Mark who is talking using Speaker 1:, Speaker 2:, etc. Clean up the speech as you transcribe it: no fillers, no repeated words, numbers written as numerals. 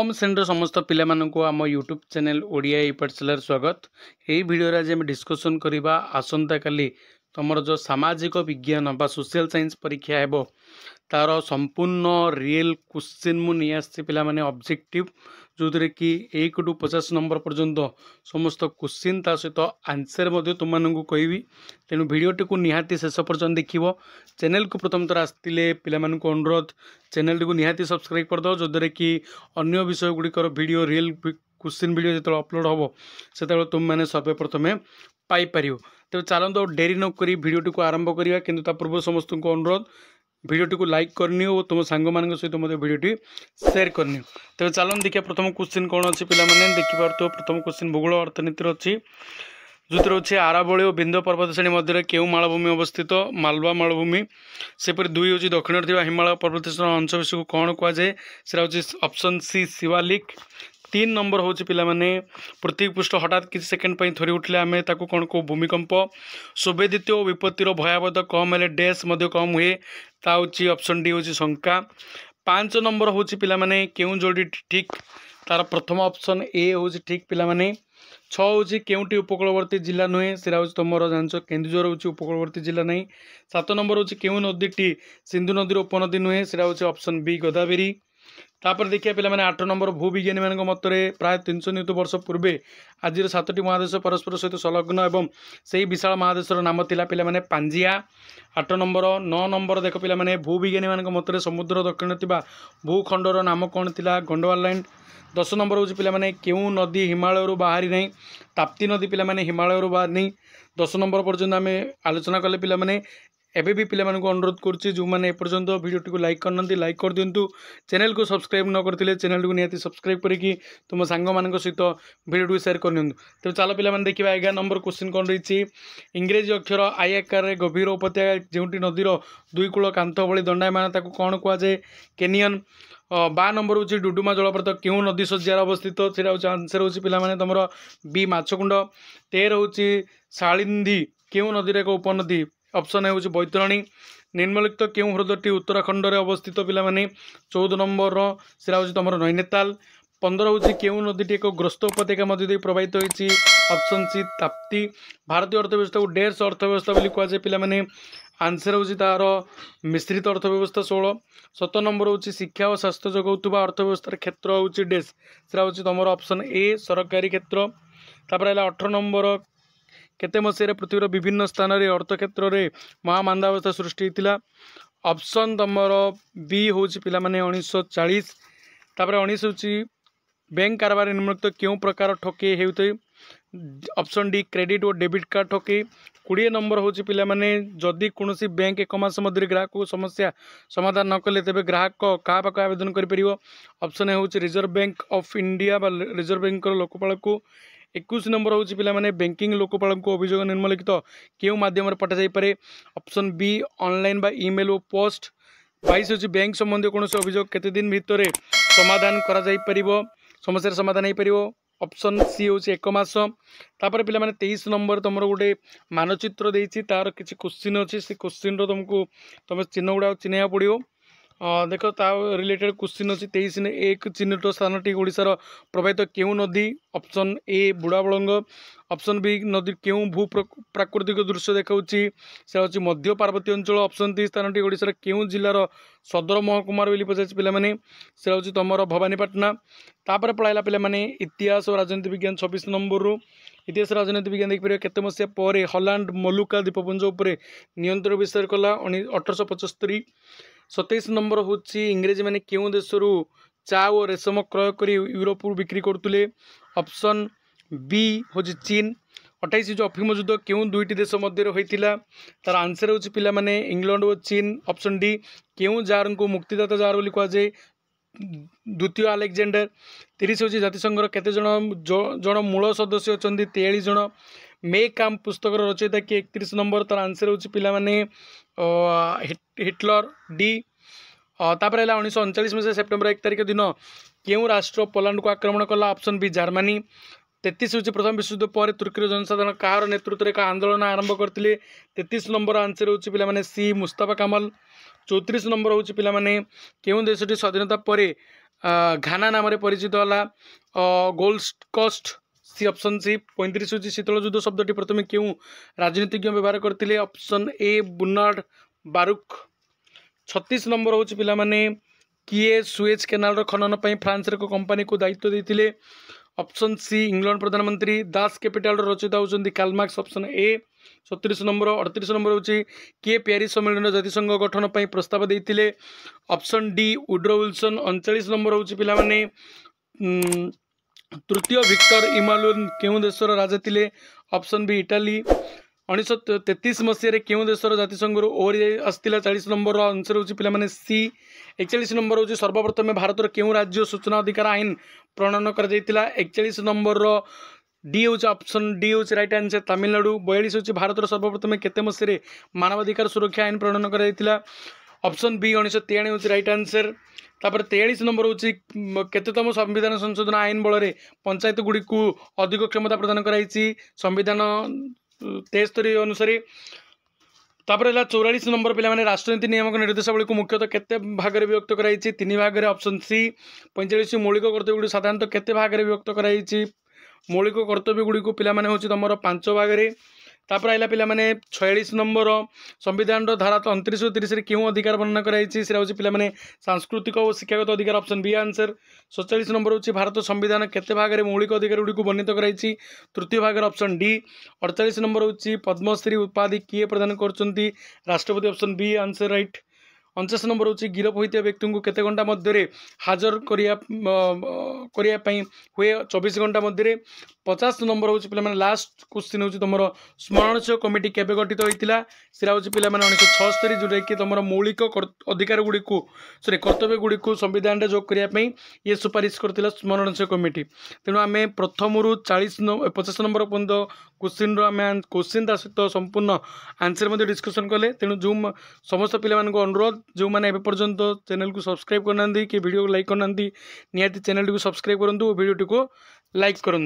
Speaker 1: Home centre समस्त पिला मानकु आम यूट्यूब चैनल ओडिया ई पाठशालार स्वागत। यही वीडियो आज आम डिस्कसन करबा आसंता काली तुमर जो सामाजिक विज्ञान बा सोशल साइंस परीक्षा हेबो तार संपूर्ण रियल क्वेश्चन मु नहीं आसी पिला माने ऑब्जेक्टिव जो कि 1 टू 50 नंबर पर्यंत समस्त क्वेश्चन ता सहित आंसर मध्य तुम मानकु कहबी। तेणु वीडियोटी को निहाती शेष पर्यंत देखिबो। चैनल को प्रथम थर आसतिले पिला मानकु अनुरोध चैनल को निहाती सब्सक्राइब कर दो जो कि अन्य विषय गुड़िकर वीडियो रियल क्वेश्चन वीडियो जो अपलोड हम से तुम मैंने सर्वप्रथमे पाइपर। तेज चलते डेरी नक वीडियो को आरंभ करवा कि पूर्व समस्त को अनुरोध वीडियो को लाइक करनी और तुम सांग मान सहित मत वीडियो शेयर करनी। तेज चलन देखिए प्रथम क्वेश्चन कौन अच्छी पे देखिए प्रथम क्वेश्चन भूगोल अर्थनीति अच्छी जो अच्छे आरावली और बिंदु पर्वत श्रेणी मध्य क्यों मालभूमि अवस्थित मालवा मालभूमि सेपरी 2 हूँ दक्षिण थी हिमालय पर्वत श्रेणी अंशविशेष को कौन कहुए से ऑप्शन सी शिवालिक। 3 नंबर हूँ पे पृथ्वी पृष्ठ हठात किसी सेकेंड पर थरी उठले आम ताकू कौन को भूमिकंप सुवेदित और विपत्तिर भयावह कम है डैश कम हुए ता हूँ ऑप्शन डी हूँ शंका। 5 नंबर हूँ पे क्यों जोड़ी ठीक तार प्रथम ऑप्शन ए हूँ ठीक पे 6 हूँ केउटी उपकूलवर्ती जिला नुहे से तुम जान केन्दुझर हूँ उपकूलवर्ती जिला नहीं। 7 नंबर हूँ क्यों नदी सिंधु नदी उपनदी नुहे से ऑप्शन बी गोदावरी। तापर देखिए पे 8 नंबर भूविज्ञानी मान मतरे प्राय 300 नियुत वर्ष पूर्वे आज 7टी महादेश परस्पर सहित संलग्न एवं से विशाल महादेशर नाम थिला पे पांजिया। 8 नंबर 9 नंबर देख पे भूविज्ञानी मान मतरे समुद्र दक्षिण थिबा भूखंडर नाम कौन थिला गोंडवालैंड। 10 नंबर हूँ पे क्यों नदी हिमालय बाहरी नहीं ताप्ती नदी पे हिमालय बाहर नहीं। 10 नंबर पर्यटन आम आलोचना कले पे एबे भी पिला को अनुरोध करुच्ची जो मैंने एपर्यंत वीडियो को लाइक करना लाइक कर दिंतु। चैनल को सब्सक्राइब न करते चैनल को निहाती सब्सक्राइब करके तुम सांग मान सहित वीडियो को शेयर कर नियंतु। तेज चलो पे देखा 11 नंबर क्वेश्चन कौन रही इंग्रेजी अक्षर आई आकार गभीर उपत्यका जो नदीर 2 कूल कांथ भली दंडायमान ताकू कौन कहुए केनियन। 12 नंबर हूँ डुडुमा जलप्रपात क्यों नदी सज्जार अवस्थित से आंसर हूँ पे तुम बी माछकुंड। 13 हूँ शालिंदी क्यों नदीर एक उपनदी ऑप्शन ए हूँ बैतरणी। निम्नलिखित क्यों ह्रदटी उत्तराखंड में अवस्थित पे 14 नंबर से तुम नैनीताल। 15 हूँ क्यों नदी एक ग्रस्त उपत्यका मध्य प्रवाहित होती ऑप्शन सी ताप्ती। भारतीय अर्थव्यवस्था को डेढ़ अर्थव्यवस्था कहुए पे आंसर हूँ तार मिश्रित अर्थव्यवस्था 16। 17 नंबर हूँ शिक्षा और स्वास्थ्य जगौवा अर्थव्यवस्थार क्षेत्र हूँ डेश से तुम ऑप्शन ए सरकारी क्षेत्र। तापर 18 नंबर केते मसीह पृथ्वीर विभिन्न स्थान में अर्थ क्षेत्र में महामांदावस्था सृष्टि होता ऑप्शन तुम बी हूँ पे 1940। तापर 19 हूँ बैंक कारबार निम्नलिखित क्यों प्रकार ठके होते ऑप्शन डी क्रेडिट और डेबिट कार्ड ठके। 20 नंबर हूँ पे जदि कौन बैंक 1 मास मध्य ग्राहक को समस्या समाधान न कले तेज ग्राहक क्या पाक आवेदन कर ऑप्शन ए हूँ reserve bank of India reserve bank Lokpal को। 21 नंबर हूँ पे बैंकिंग लोकपाल को अभियोग निम्नलिखित क्यों माध्यम पठा जापे ऑप्शन बी ऑनलाइन बा ईमेल और पोस्ट। 22 हूँ बैंक संबंधी कौन अभियोग केते दिन भितर समाधान करा समस्या समाधान हो पार ऑप्शन सी हूँ 1 मास। तापर पे 23 नंबर तुम गोटे मानचित्र देती तार किसी क्वेश्चन अच्छी से क्वेश्चन तुमको तुम चिन्ह गुड़ा चिन्ह पड़ो देख ता रिलेटेड क्वेश्चन अच्छी 23 एक चिन्हित स्थान टी ओडिशार प्रभावित क्यों नदी option A Budhabalang. Option B नदी क्यों भू प्राकृतिक दृश्य देखा से हूँ मध्य पार्वती अंचल। ऑप्शन डी स्थान टी ओडिशार क्यों जिलार सदर महकुमार बोली पचार पे से हूँ तुम भवानीपाटना। तापर पढ़ाला पे इतिहास और राजनीति विज्ञान 26 नंबर रू इतिहास राजनीति विज्ञान देखिए केते मसीहा पर हॉलैंड मलुका द्वीपपुंज उपर नियंत्रण विस्तार कला 1875। 27 नंबर हूँ इंग्रेजी मैंने क्यों देश चा और रेशम क्रय कर यूरोप बिक्री करुले ऑप्शन बी हूँ चीन। 28 जो अफिम युद्ध क्यों 2टी देश मध्य होता तार आंसर हूँ पे इंग्लैंड और चीन। ऑप्शन डी क्यों जार को मुक्तिदाता जार बोली कहुए द्वितीय आलेक्जेंडर। 30 हूँ जातिसंघर केते जन मूल सदस्य अच्छा 43 जन। मे काम पुस्तक रचयिता किए 31 नंबर तार आंसर हूँ पे हिटलर डी। तापर 1939 मसीहा सेप्टेम्बर 1 तारिख दिन क्यों राष्ट्र पोलैंड को आक्रमण कला ऑप्शन बी जर्मनी। 33 हूँ प्रथम विश्वयुद्ध पर तुर्कीर जनसाधारण कहार नेतृत्व में आंदोलन आरंभ करते 33 नंबर आंसर हूँ पे सी मुस्तफा कमाल। 34 नंबर हूँ पे क्यों देशटी स्वाधीनता पर घाना नाम परिचित है gold coast C option C 35 हूँ शीतल युद्ध शब्दटी प्रथम क्यों राजनीतिज्ञ व्यवहार करते ऑप्शन ए बुर्नार्ड बारुक 36 नंबर हूँ पिला माने किए सुएज केनाल खनन पर फ्रांस एक कंपनी को दायित्व देते ऑप्शन सी इंग्लैंड प्रधानमंत्री दास कैपिटल रचयिता होती Karl Marx option A 37 number 38 number हूँ किए पेरिस सम्मेलन जातिसंघ गठन पर प्रस्ताव देते option D Woodrow Wilson 39 number हूँ पिला माने तृतीय विक्टर इमानुएल केउं देशर राजा थिले ऑप्शन बी इटाली 1933 मसीह केउं देशर जातिसंघ ओहरी आसला 40 नंबर आंसर हूँ पिला माने सी 41 नंबर हूँ सर्वप्रथम भारत केउं राज्य सूचना अधिकार आईन प्रणयन कर 41 नंबर डी हूँ ऑप्शन डी हूँ राइट आंसर तमिलनाडु 42 हूँ भारत सर्वप्रथम केते मसीह मानवाधिकार सुरक्षा आईन प्रणयन कर ऑप्शन बी 1993 हूँ राइट आंसर तापर 43 नंबर हूँ केतम संविधान संशोधन आईन बल पंचायत गुड़ी को अधिक क्षमता प्रदान कराई संविधान 73 अनुसार तापर 44 नंबर पिला माने राष्ट्रनीति नियामक निर्देशावली को मुख्यतः केते भाग में विभक्त कराई 3 भाग में ऑप्शन सी 45 मौलिक कर्तव्य गुड़ी साधारणतः केते भाग में विभक्त कराई मौलिक कर्तव्य गुड़ी को पिला माने होची तमरो 5 भाग में तापर आइला पिला माने 46 नंबर संविधान धारा 29 और 30 क्यों अधिकार वर्णना कराई पिला माने सांस्कृतिक और शिक्षागत अधिकार ऑप्शन बी आंसर 47 नंबर हूँ भारत संविधान केते भाग में मौलिक अधिकार गुड़ी को वर्णित कराई तृतीय भाग ऑप्शन डी 48 नंबर हूँ पद्मश्री उपाधि किए प्रदान कर राष्ट्रपति option B answer right 49 number हूँ गिरफ होता व्यक्ति को केते घंटा मध्य हाजर करने हुए 24 घंटा मध्य 50 नंबर हूँ पे लास्ट क्वेश्चन हूँ तुम स्मरणशील कमिटी केबे गठित होता सीरा हूँ पे 1976 जोटा कि तुम मौलिक अधिकार गुड़ी को सॉरी कर्तव्य गुड़ी को संविधान जोग करने ये सुपारिश करता स्मरणशील कमिटी तेणु आम प्रथम रु 50 नंबर पर्यटन क्वेश्चन क्वेश्चन ता सहित संपूर्ण आंसर डिस्कसन कले तेणु जो समस्त पिला अनुरोध जो मैंने पर्यंत चैनल को सब्सक्राइब करना कि वीडियो को लाइक करना निहाती चैनल को सब्सक्राइब करूँ वीडियो को लाइक करूँ।